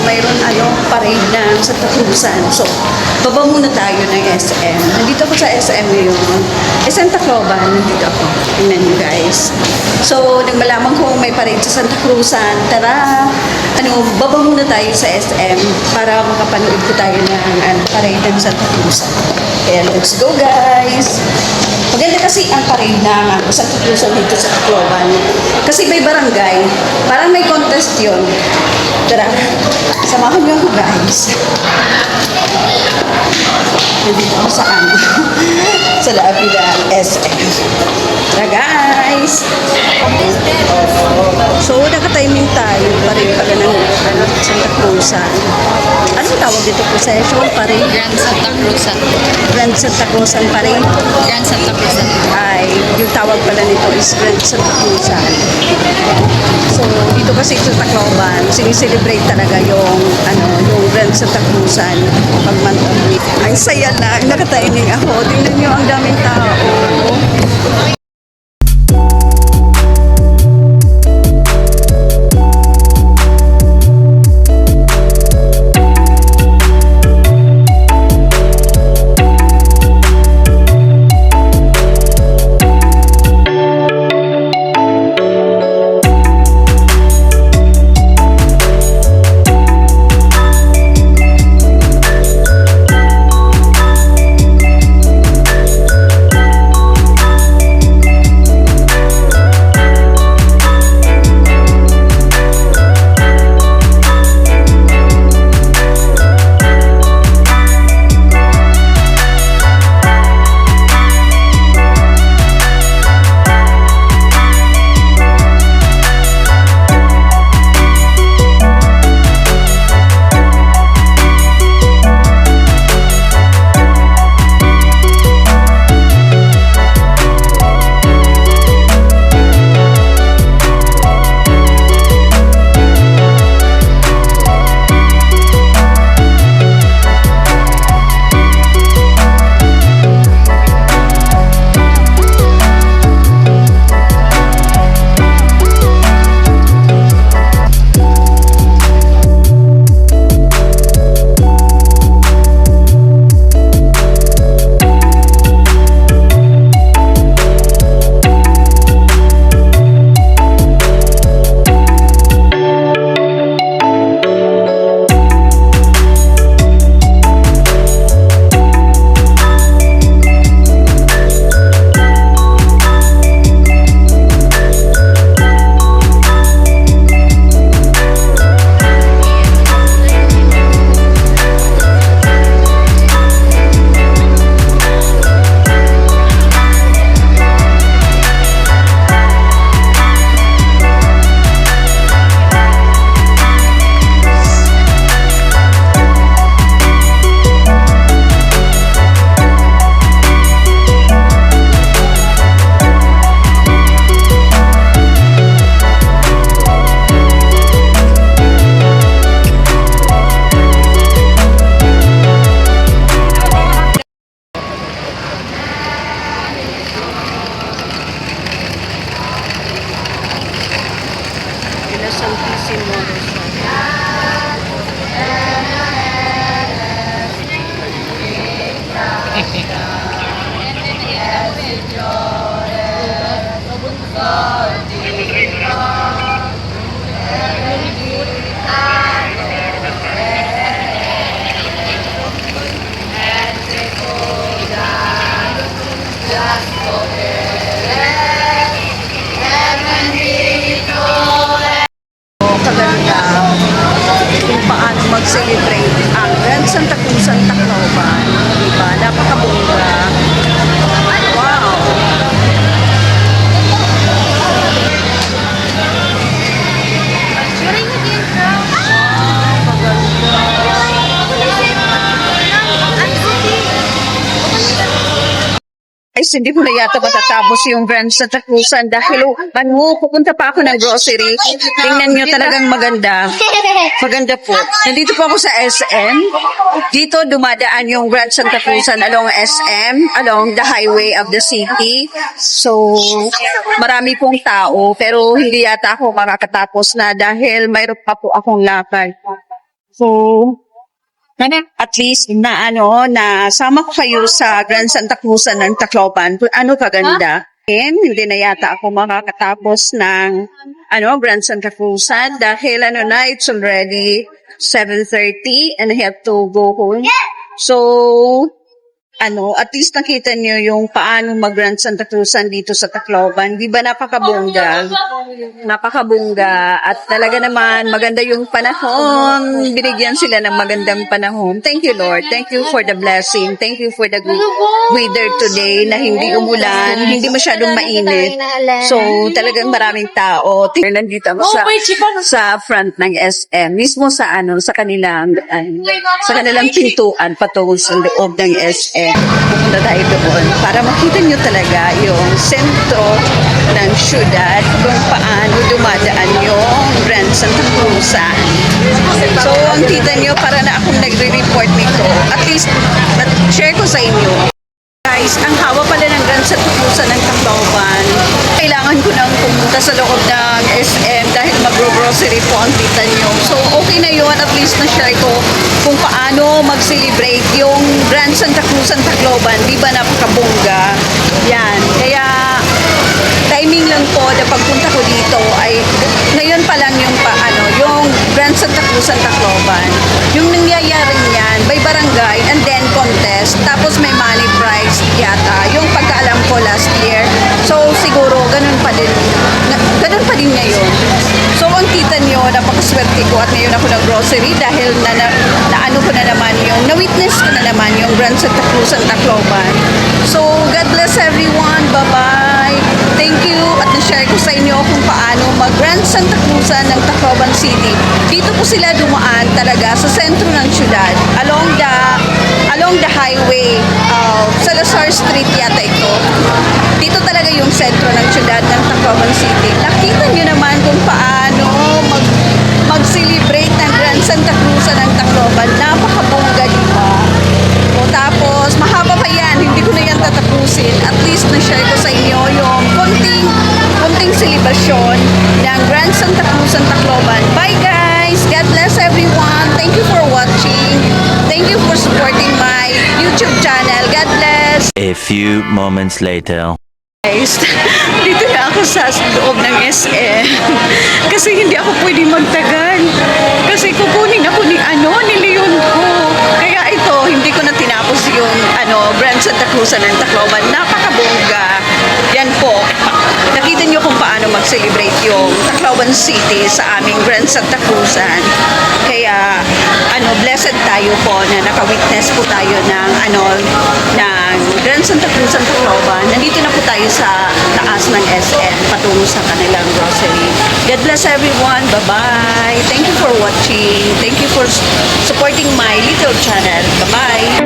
mayroon parade ng Santa Cruzan. So, baba muna tayo ng SM. Nandito ako sa SM ngayon. SM Tacloban, nandito ako. Tingnan nyo guys. So, nang malaman ko may parade sa Santa Cruzan, tara, baba muna tayo sa SM para makapanood ko tayo ng parade ng Santa Cruzan. Kaya let's go guys! Maganda kasi ang parade ng Santa Cruzan dito sa Tacloban. Kasi may barangay. Parang may contest yun. Tara, samahan niyo ako guys. Nandito ako sa sa lobby ng SM. Tara guys! So, nakatiming tayo. Parade pala ng Santa Cruzan. Anong tawag dito? Procession? Parade? Grand Santa Cruzan. Grand Santa Cruzan Parade? Grand Santa Cruzan. Ay, yung tawag pala nito is Grand Santa Cruzan. So, dito kasi sa Tacloban, siniselebrate talaga yung Grand Santa Cruzan pag month of May. Ang saya lang, nakatiming ako. Tingnan nyo, ang daming tao. Kaganda kung paano mag-celebrate ang Grand Santa Cruzan Tacloban. Diba? Napakabongga. Wow! Ay, hindi ko na yata matatapos yung Grand Santa Cruzan dahil pupunta pa ako ng grocery. Tingnan nyo, talagang maganda. Maganda po. Nandito po ako sa SM. Dito dumadaan yung Grand Santa Cruzan along SM, along the highway of the city. So, marami pong tao, pero hindi yata ako makakatapos na dahil mayroon pa po akong lakad. So, at least na na sama ko kayo sa Grand Santa Cruz ng Tacloban. Kung ano kaganda. And hindi na yata ako makakatapos ng Grand Santa Cruz dahil na, it's already 7:30 and I have to go home. So, at least nakita niyo yung paano mag-Grand Santa Cruzan dito sa Tacloban. Di ba napakabongga? Napakabongga. At talaga naman, maganda yung panahon. Binigyan sila ng magandang panahon. Thank you, Lord. Thank you for the blessing. Thank you for the good weather today na hindi umulan, hindi masyadong mainit. So, talagang maraming tao. Nandito ako sa front ng SM. Mismo sa kanilang pintuan patungo sa loob ng SM. Pupunta tayo doon para makita nyo talaga yung sentro ng syudad kung paano dumadaan yung Grand Santa Cruzan. So, ang kita nyo, para na akong nagre-report nito. At least, share ko sa inyo. Guys, ang hawa pala ng Grand Santa Cruzan ng Tacloban. Kailangan ko nang pumunta sa loob ng SM dahil magro-grocery po ang tita nyo. So, okay na yun. At least na-share ko kung paano mag-celebrate yung Grand Santa Cruzan Tacloban. Di ba napakabongga? Yan. Kaya, timing lang po na pagpunta ko dito ay ngayon pa lang yung yung Grand Santa Cruzan Tacloban. Yung nangyayari niyan by barangay and then contest. Tapos may money prize yata. Yung pagkaalam ko last year. So siguro ganun pa din ngayon. So ang kita nyo, napakaswerte ko at ngayon ako ng grocery dahil naano ko na naman na-witness ko na naman yung Grand Santa Cruzan Tacloban. So God bless everyone. Bye-bye. Thank you at na-share ko sa inyo kung paano mag-Grand Santa Cruzan ng Tacloban City. Dito po sila dumaan talaga sa sentro ng syudad along the highway Salazar Street yata ito. Dito talaga yung sentro ng syudad ng Tacloban City. Nakita nyo naman kung paano mag-celebrate ng Grand Santa Cruzan ng Tacloban. Napakabongga, di ba? O tapos, mahaba pa yan. Hindi ko na yan tatapusin. At least na-share ko sa inyo yung konting celebration ng Grand Santa Cruzan Tacloban. Bye guys! God bless everyone. Thank you for watching. Thank you for supporting my YouTube channel. God bless! A few moments later. Guys, dito na ako sa loob ng SM. Kasi hindi ako pwede magtagal. Kasi kukunin ako ni Leon ko. Kaya ito, hindi ko na tinapos yung Grand Santa Cruzan ng Tacloban. Napakabongga. Yan po. Nakita niyo kung paano mag-celebrate yung Tacloban City sa aming Grand Santa Cruzan. Kaya, blessed tayo po na naka-witness po tayo ng Grand Santa Cruzan Tacloban. Nandito na po tayo sa taas ng SM patungo sa kanilang grocery. God bless everyone. Bye-bye. Thank you for watching. Thank you for supporting my little channel. Bye-bye.